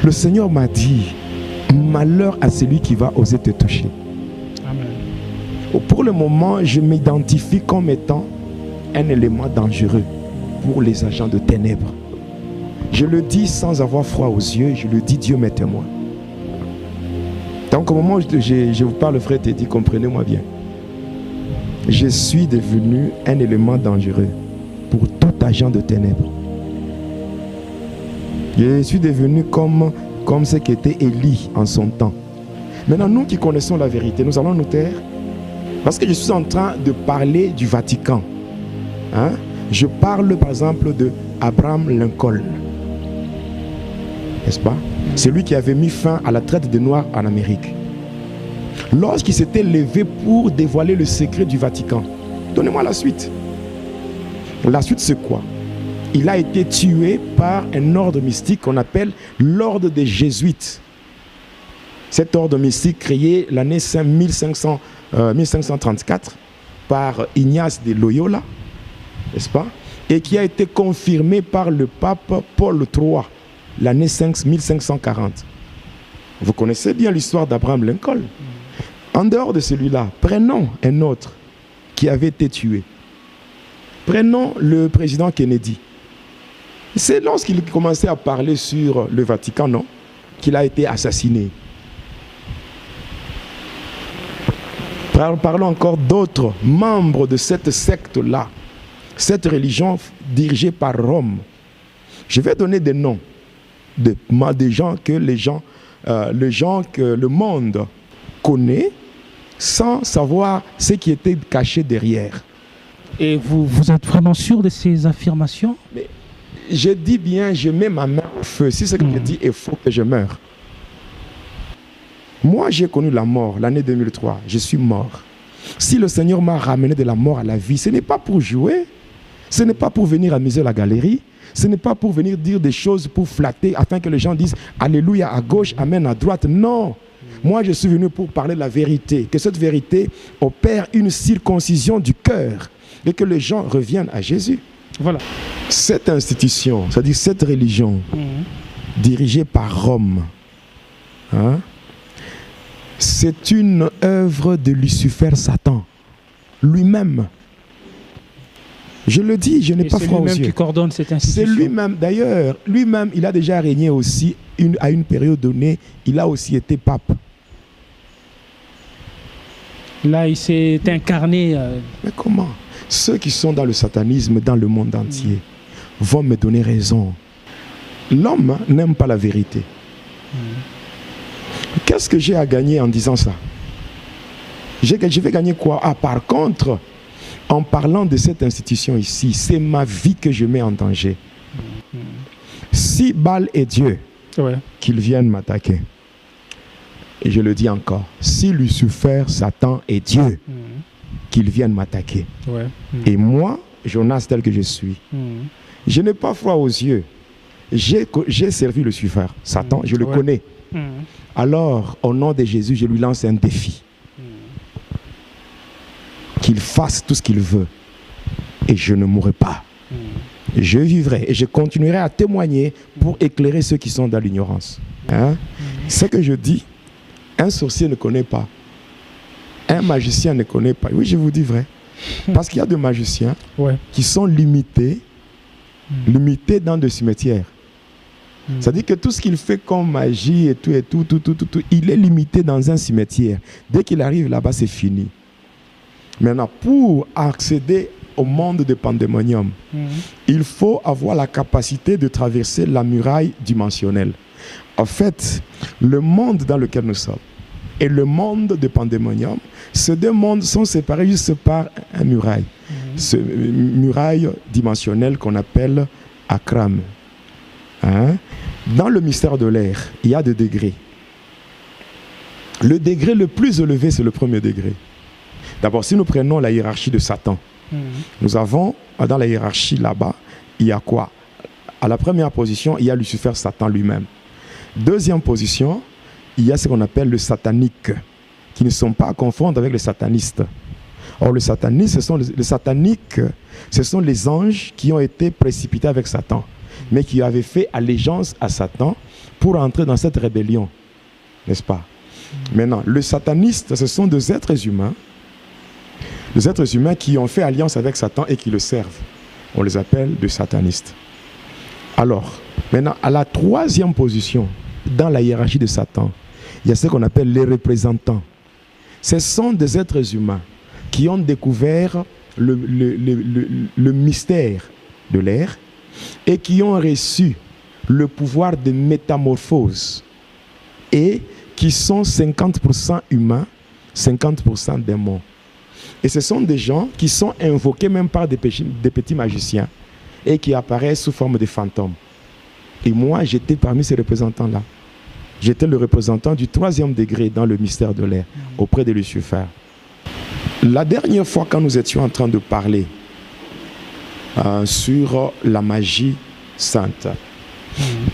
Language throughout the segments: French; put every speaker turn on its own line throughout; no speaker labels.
Le Seigneur m'a dit, malheur à celui qui va oser te toucher.
Amen.
Pour le moment, je m'identifie comme étant un élément dangereux pour les agents de ténèbres. Je le dis sans avoir froid aux yeux, je le dis, Dieu m'est témoin. Donc au moment où je vous parle, frère Teddy, comprenez-moi bien. Je suis devenu un élément dangereux pour tout agent de ténèbres. Je suis devenu comme ce qu'était Élie en son temps. Maintenant, nous qui connaissons la vérité, nous allons nous taire. Parce que je suis en train de parler du Vatican. Hein? Je parle par exemple de Abraham Lincoln. N'est-ce pas? C'est lui qui avait mis fin à la traite des Noirs en Amérique. Lorsqu'il s'était levé pour dévoiler le secret du Vatican. Donnez-moi la suite. La suite, c'est quoi? Il a été tué par un ordre mystique qu'on appelle l'ordre des Jésuites. Cet ordre mystique créé l'année 1534 par Ignace de Loyola, n'est-ce pas? Et qui a été confirmé par le pape Paul III l'année 1540. Vous connaissez bien l'histoire d'Abraham Lincoln. En dehors de celui-là, prenons un autre qui avait été tué. Prenons le président Kennedy. C'est lorsqu'il commençait à parler sur le Vatican, non, qu'il a été assassiné. Parlons encore d'autres membres de cette secte-là, cette religion dirigée par Rome. Je vais donner des noms de gens que le monde connaît sans savoir ce qui était caché derrière.
Et vous êtes vraiment sûr de ces affirmations?
Mais je dis bien, je mets ma main au feu. Si ce que je dis est faux, que je meure. Moi, j'ai connu la mort l'année 2003. Je suis mort. Si le Seigneur m'a ramené de la mort à la vie, ce n'est pas pour jouer. Ce n'est pas pour venir amuser la galerie. Ce n'est pas pour venir dire des choses pour flatter afin que les gens disent Alléluia à gauche, Amen à droite. Non. Moi, je suis venu pour parler de la vérité. Que cette vérité opère une circoncision du cœur et que les gens reviennent à Jésus.
Voilà.
Cette institution, c'est-à-dire cette religion dirigée par Rome, hein, c'est une œuvre de Lucifer Satan, lui-même. Je le dis, je n'ai pas froid aux yeux.
C'est lui-même qui coordonne cette institution.
C'est lui-même, d'ailleurs, lui-même, il a déjà régné aussi à une période donnée, il a aussi été pape.
Là, il s'est incarné.
Mais comment? Ceux qui sont dans le satanisme, dans le monde entier, vont me donner raison. L'homme n'aime pas la vérité. Qu'est-ce que j'ai à gagner en disant ça? Je vais gagner quoi? Ah, par contre, en parlant de cette institution ici, c'est ma vie que je mets en danger. Si Baal est Dieu, qu'il vienne m'attaquer. Et je le dis encore, si Lucifer, Satan est Dieu, qu'il vienne m'attaquer. Et moi, Jonas tel que je suis, je n'ai pas froid aux yeux. J'ai servi Lucifer, Satan, je le connais. Alors, au nom de Jésus, je lui lance un défi. Qu'il fasse tout ce qu'il veut. Et je ne mourrai pas. Je vivrai et je continuerai à témoigner pour éclairer ceux qui sont dans l'ignorance. Hein? Ce que je dis, un sorcier ne connaît pas. Un magicien ne connaît pas. Oui, je vous dis vrai. Parce qu'il y a des magiciens qui sont limités dans des cimetières. C'est-à-dire que tout ce qu'il fait comme magie et tout, il est limité dans un cimetière. Dès qu'il arrive là-bas, c'est fini. Maintenant, pour accéder au monde de pandémonium, il faut avoir la capacité de traverser la muraille dimensionnelle. En fait, le monde dans lequel nous sommes et le monde de pandémonium, ces deux mondes sont séparés juste par un muraille. Ce muraille dimensionnelle qu'on appelle Akram. Hein? Dans le mystère de l'air, il y a des degrés. Le degré le plus élevé, c'est le premier degré. D'abord, si nous prenons la hiérarchie de Satan, nous avons, dans la hiérarchie là-bas, il y a quoi? À la première position, il y a Lucifer, Satan lui-même. Deuxième position, il y a ce qu'on appelle le satanique, qui ne sont pas à confondre avec les satanistes. Or, les sataniques, ce sont les anges qui ont été précipités avec Satan, mais qui avaient fait allégeance à Satan pour entrer dans cette rébellion, n'est-ce pas? Maintenant, les satanistes, ce sont des êtres humains qui ont fait alliance avec Satan et qui le servent. On les appelle des satanistes. Alors, maintenant, à la troisième position, dans la hiérarchie de Satan, il y a ce qu'on appelle les représentants. Ce sont des êtres humains qui ont découvert le mystère de l'air et qui ont reçu le pouvoir de métamorphose et qui sont 50% humains, 50% démons. Et ce sont des gens qui sont invoqués même par des petits magiciens et qui apparaissent sous forme de fantômes. Et moi, j'étais parmi ces représentants-là. J'étais le représentant du 3e degré dans le mystère de l'air, auprès de Lucifer. La dernière fois, quand nous étions en train de parler sur la magie sainte,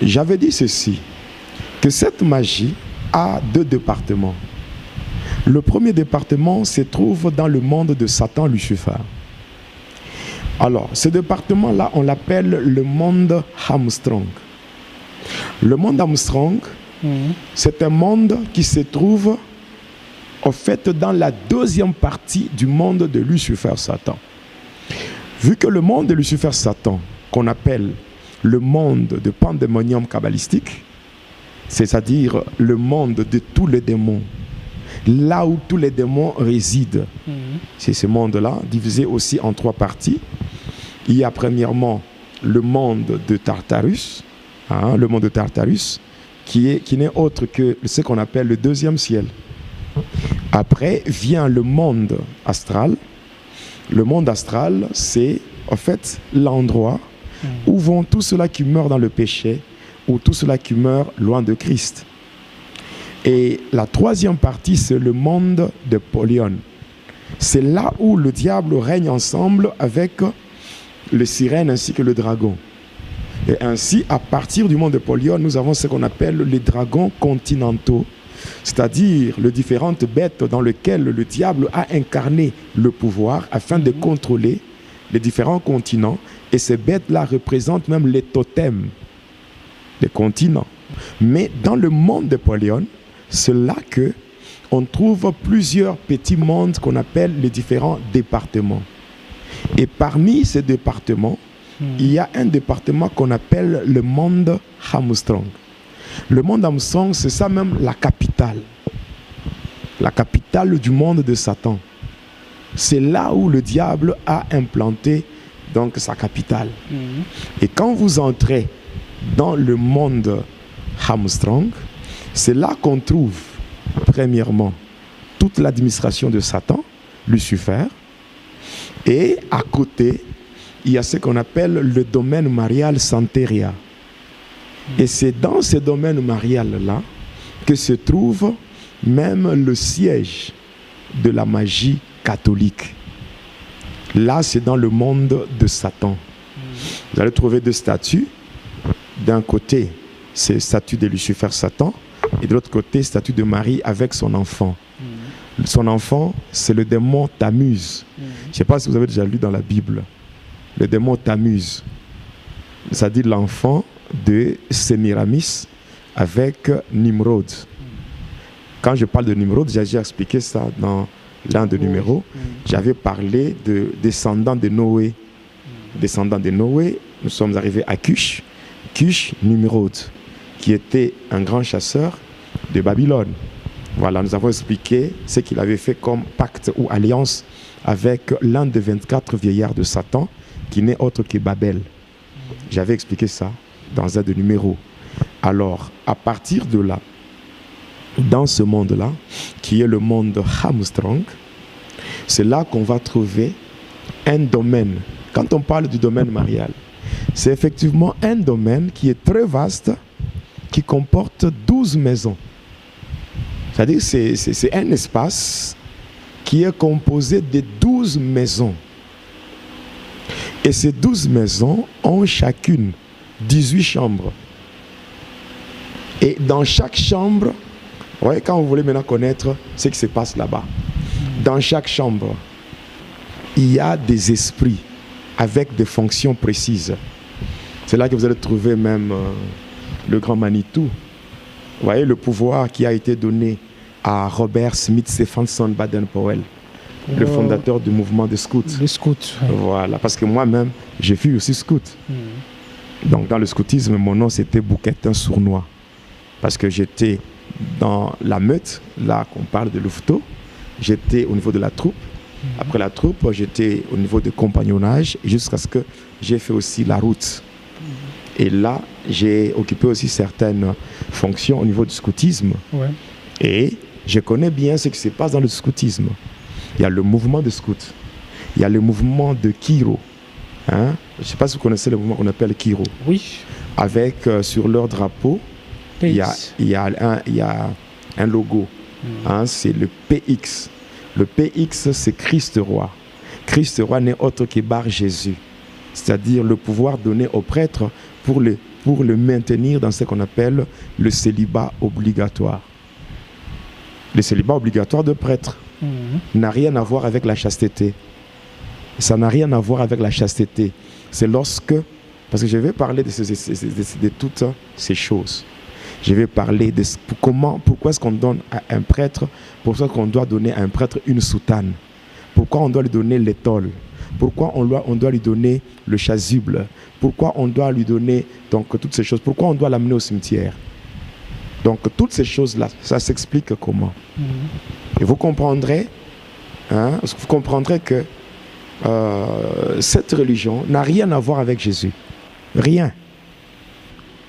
j'avais dit ceci, que cette magie a 2 départements. Le premier département se trouve dans le monde de Satan, Lucifer. Alors, ce département-là, on l'appelle le monde Armstrong. Le monde Armstrong, c'est un monde qui se trouve, en fait, dans la 2e partie du monde de Lucifer, Satan. Vu que le monde de Lucifer, Satan, qu'on appelle le monde de pandémonium kabbalistique, c'est-à-dire le monde de tous les démons, là où tous les démons résident. C'est ce monde-là, divisé aussi en 3 parties. Il y a premièrement le monde de Tartarus, le monde de Tartarus, qui n'est autre que ce qu'on appelle le 2e ciel. Après vient le monde astral. Le monde astral, c'est en fait l'endroit où vont tous ceux-là qui meurent dans le péché, ou tous ceux-là qui meurent loin de Christ. Et la 3e partie, c'est le monde de Polion. C'est là où le diable règne ensemble avec les sirènes ainsi que le dragon. Et ainsi, à partir du monde de Polion, nous avons ce qu'on appelle les dragons continentaux, c'est-à-dire les différentes bêtes dans lesquelles le diable a incarné le pouvoir afin de contrôler les différents continents. Et ces bêtes-là représentent même les totems des continents. Mais dans le monde de Polion, c'est là qu'on trouve plusieurs petits mondes qu'on appelle les différents départements. Et parmi ces départements, il y a un département qu'on appelle le monde Armstrong. Le monde Armstrong, c'est ça même la capitale. La capitale du monde de Satan. C'est là où le diable a implanté donc sa capitale. Et quand vous entrez dans le monde Armstrong, c'est là qu'on trouve, premièrement, toute l'administration de Satan, Lucifer, et à côté, il y a ce qu'on appelle le domaine marial Santeria. Et c'est dans ce domaine marial-là que se trouve même le siège de la magie catholique. Là, c'est dans le monde de Satan. Vous allez trouver 2 statues. D'un côté, c'est statue de Lucifer, Satan, et de l'autre côté, statue de Marie avec son enfant. Son enfant, c'est le démon Tammuz. Je ne sais pas si vous avez déjà lu dans la Bible. Le démon Tammuz, c'est-à-dire l'enfant de Sémiramis avec Nimrod. Quand je parle de Nimrod, j'ai déjà expliqué ça dans l'un des numéros. J'avais parlé de descendants de Noé. Descendants de Noé, nous sommes arrivés à Cush. Cush, Nimrod, qui était un grand chasseur de Babylone. Voilà, nous avons expliqué ce qu'il avait fait comme pacte ou alliance avec l'un des 24 vieillards de Satan, qui n'est autre que Babel. J'avais expliqué ça dans un des numéros. Alors, à partir de là, dans ce monde-là, qui est le monde Armstrong, c'est là qu'on va trouver un domaine. Quand on parle du domaine marial, c'est effectivement un domaine qui est très vaste, qui comporte 12 maisons. C'est-à-dire que c'est un espace qui est composé de 12 maisons. Et ces 12 maisons ont chacune 18 chambres. Et dans chaque chambre, ouais, quand vous voulez maintenant connaître ce qui se passe là-bas, dans chaque chambre, il y a des esprits avec des fonctions précises. C'est là que vous allez trouver même le grand Manitou, Vous voyez le pouvoir qui a été donné à Robert Smith Stephenson Baden-Powell, le fondateur du mouvement des scouts.
Les scouts. Ouais.
Voilà, parce que moi-même, je fus aussi scout. Donc dans le scoutisme, mon nom c'était Bouquetin Sournois. Parce que j'étais dans la meute, là qu'on parle de Louveteau. J'étais au niveau de la troupe. Après la troupe, j'étais au niveau de compagnonnage jusqu'à ce que j'ai fait aussi la route. Et là, j'ai occupé aussi certaines fonctions au niveau du scoutisme.
Ouais.
Et je connais bien ce qui se passe dans le scoutisme. Il y a le mouvement de scouts. Il y a le mouvement de Kiro. Hein? Je ne sais pas si vous connaissez le mouvement qu'on appelle Kiro.
Oui.
Avec sur leur drapeau, il y a un logo. Hein? C'est le PX. Le PX, c'est Christ roi. Christ roi n'est autre que Bar Jésus. C'est-à-dire le pouvoir donné au prêtre pour le maintenir dans ce qu'on appelle le célibat obligatoire. Le célibat obligatoire de prêtre n'a rien à voir avec la chasteté. Ça n'a rien à voir avec la chasteté. C'est lorsque, parce que je vais parler de toutes ces choses. Je vais parler de pourquoi est-ce qu'on donne à un prêtre, pourquoi est-ce qu'on doit donner à un prêtre une soutane, pourquoi on doit lui donner l'étole, pourquoi on doit lui donner le chasuble, pourquoi on doit lui donner donc toutes ces choses, pourquoi on doit l'amener au cimetière. Donc toutes ces choses-là, ça s'explique comment. Et vous comprendrez, que cette religion n'a rien à voir avec Jésus. Rien.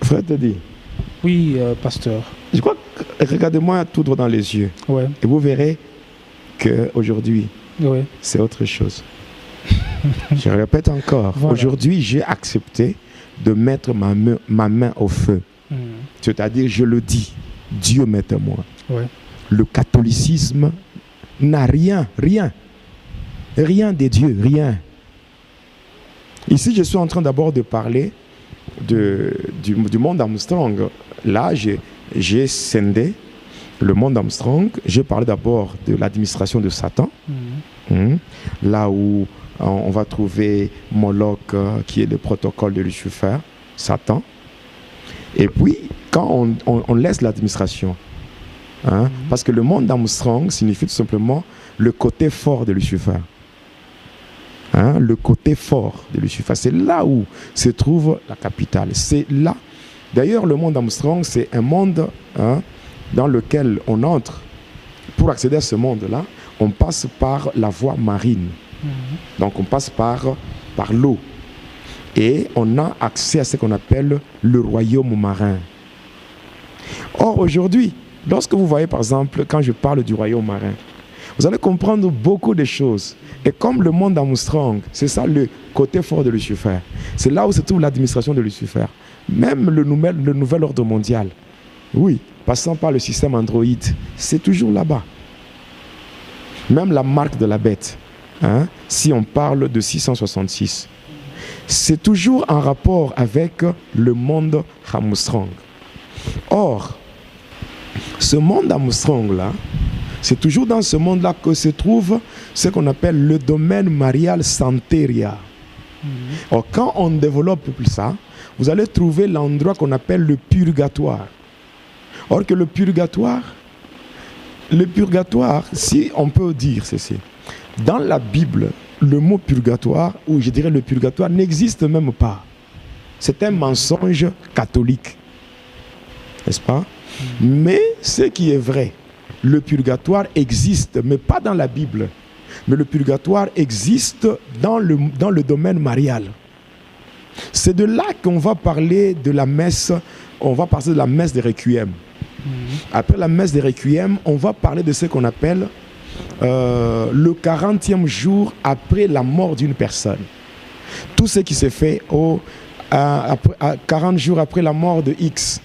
Frère te dit.
Oui, pasteur.
Je crois que, regardez-moi tout droit dans les yeux.
Ouais.
Et vous verrez qu'aujourd'hui, c'est autre chose. Je répète encore, voilà. Aujourd'hui, j'ai accepté de mettre ma main au feu. C'est-à-dire, je le dis, Dieu m'est témoin.
Ouais.
Le catholicisme n'a rien des dieux, rien. Ici, je suis en train d'abord de parler du monde Armstrong. Là, j'ai scindé le monde Armstrong. J'ai parlé d'abord de l'administration de Satan. Là où on va trouver Moloch, qui est le protocole de Lucifer, Satan. Et puis, quand on laisse l'administration, parce que le monde d'Armstrong signifie tout simplement le côté fort de Lucifer. Le côté fort de Lucifer. C'est là où se trouve la capitale. C'est là. D'ailleurs, le monde d'Armstrong, c'est un monde dans lequel on entre. Pour accéder à ce monde-là, on passe par la voie marine. Donc, on passe par l'eau. Et on a accès à ce qu'on appelle le royaume marin. Or, aujourd'hui, lorsque vous voyez, par exemple, quand je parle du royaume marin, vous allez comprendre beaucoup de choses. Et comme le monde d'Armstrong, c'est ça le côté fort de Lucifer. C'est là où se trouve l'administration de Lucifer. Même le nouvel ordre mondial. Oui, passant par le système Android, c'est toujours là-bas. Même la marque de la bête, si on parle de 666, c'est toujours en rapport avec le monde Armstrong. Or, ce monde Armstrong-là, c'est toujours dans ce monde-là que se trouve ce qu'on appelle le domaine marial Santeria. Or, quand on développe plus ça, vous allez trouver l'endroit qu'on appelle le purgatoire. Or que le purgatoire, si on peut dire ceci, dans la Bible, le mot purgatoire, ou je dirais le purgatoire, n'existe même pas. C'est un mensonge catholique. N'est-ce pas? Mais ce qui est vrai, le purgatoire existe, mais pas dans la Bible. Mais le purgatoire existe dans le domaine marial. C'est de là qu'on va parler de la messe, on va parler de la messe des requiem. Après la messe des requiem, on va parler de ce qu'on appelle le 40e jour après la mort d'une personne. Tout ce qui s'est fait 40 jours après la mort de X.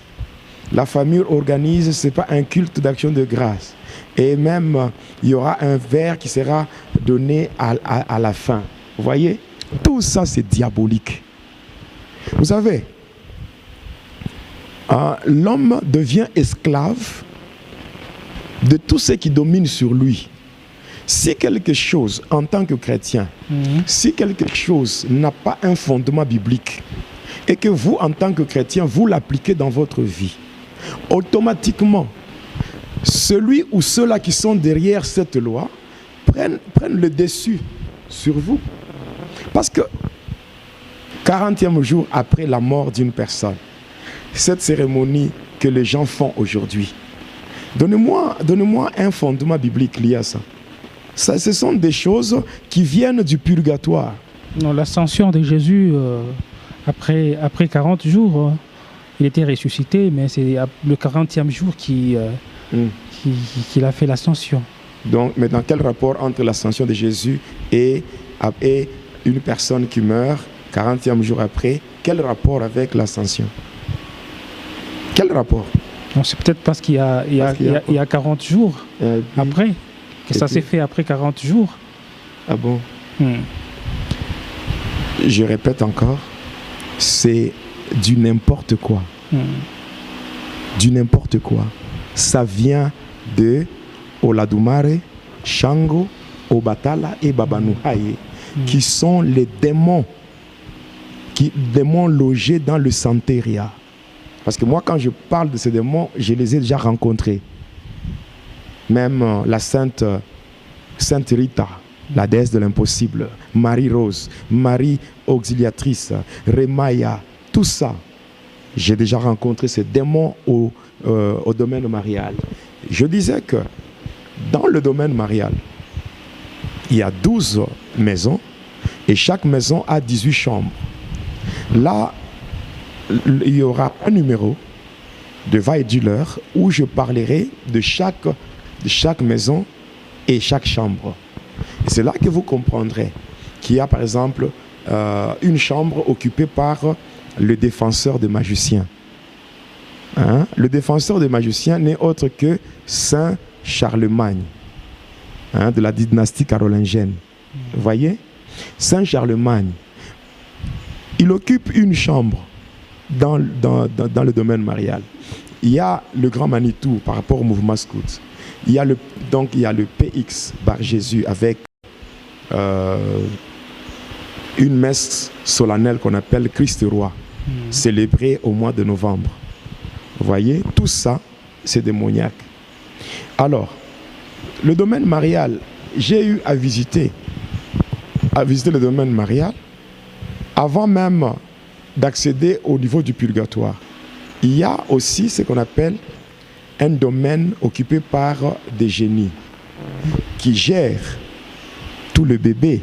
La famille organise, ce n'est pas un culte d'action de grâce. Et même, il y aura un verre qui sera donné à la fin. Vous voyez? Tout ça, c'est diabolique. Vous savez, l'homme devient esclave de tout ce qui domine sur lui. Si quelque chose, en tant que chrétien, si quelque chose n'a pas un fondement biblique, et que vous, en tant que chrétien, vous l'appliquez dans votre vie, automatiquement, celui ou ceux-là qui sont derrière cette loi prennent le dessus sur vous. Parce que 40e jour après la mort d'une personne, cette cérémonie que les gens font aujourd'hui, donnez-moi un fondement biblique lié à ça. Ce sont des choses qui viennent du purgatoire.
Non, l'ascension de Jésus, après 40 jours, il était ressuscité, mais c'est le 40e jour qu'il a fait l'ascension.
Donc, mais dans quel rapport entre l'ascension de Jésus et une personne qui meurt 40e jour après? Quel rapport avec l'ascension? Quel rapport?
C'est peut-être parce qu'il y a 40 jours après, que ça s'est fait après 40 jours.
Ah bon? Je répète encore, c'est du n'importe quoi. Du n'importe quoi. Ça vient de Oladumare, Shango, Obatala et Babanuhaye, qui sont les démons logés dans le Santeria. Parce que moi, quand je parle de ces démons, je les ai déjà rencontrés. Même la Sainte Rita, la déesse de l'impossible, Marie-Rose, Marie Auxiliatrice, Remaya, tout ça. J'ai déjà rencontré ces démons au domaine marial. Je disais que dans le domaine marial, il y a 12 maisons et chaque maison a 18 chambres. Là, il y aura un numéro de Vaiduleur où je parlerai de chaque maison et chaque chambre. Et c'est là que vous comprendrez qu'il y a par exemple une chambre occupée par le défenseur des magiciens. Le défenseur des magiciens n'est autre que Saint Charlemagne, de la dynastie carolingienne. Vous voyez? Saint Charlemagne, il occupe une chambre dans le domaine marial. Il y a le grand Manitou par rapport au mouvement scout. Il y a le PX Bar Jésus avec une messe solennelle qu'on appelle Christ Roi, célébrée au mois de novembre. Vous voyez, tout ça, c'est démoniaque. Alors, le domaine marial, j'ai eu à visiter le domaine marial avant même d'accéder au niveau du purgatoire. Il y a aussi ce qu'on appelle un domaine occupé par des génies qui gèrent tous les bébés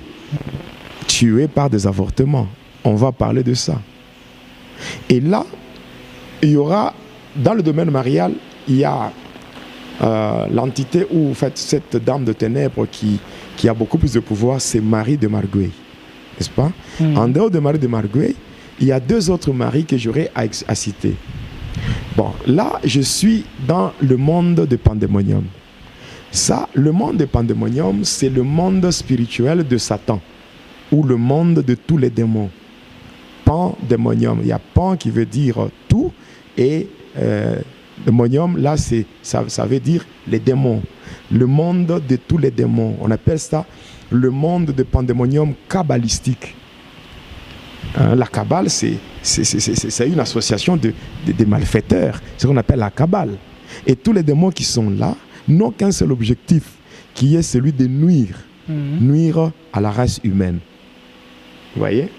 tués par des avortements. On va parler de ça. Et là, il y aura, dans le domaine marial, il y a l'entité où, en fait, cette dame de ténèbres qui a beaucoup plus de pouvoir, c'est Marie de Marguerite. N'est-ce pas? En dehors de Marie de Marguerite, il y a deux autres maris que j'aurais à citer. Bon, là, je suis dans le monde de Pandémonium. Ça, le monde de Pandémonium, c'est le monde spirituel de Satan, ou le monde de tous les démons. Pandémonium, il y a pan qui veut dire tout, et démonium, là, ça veut dire les démons. Le monde de tous les démons. On appelle ça le monde de Pandémonium kabbalistique. La Kabbale, c'est une association de malfaiteurs. C'est ce qu'on appelle la Kabbale. Et tous les démons qui sont là n'ont qu'un seul objectif, qui est celui de nuire à la race humaine. Vous voyez?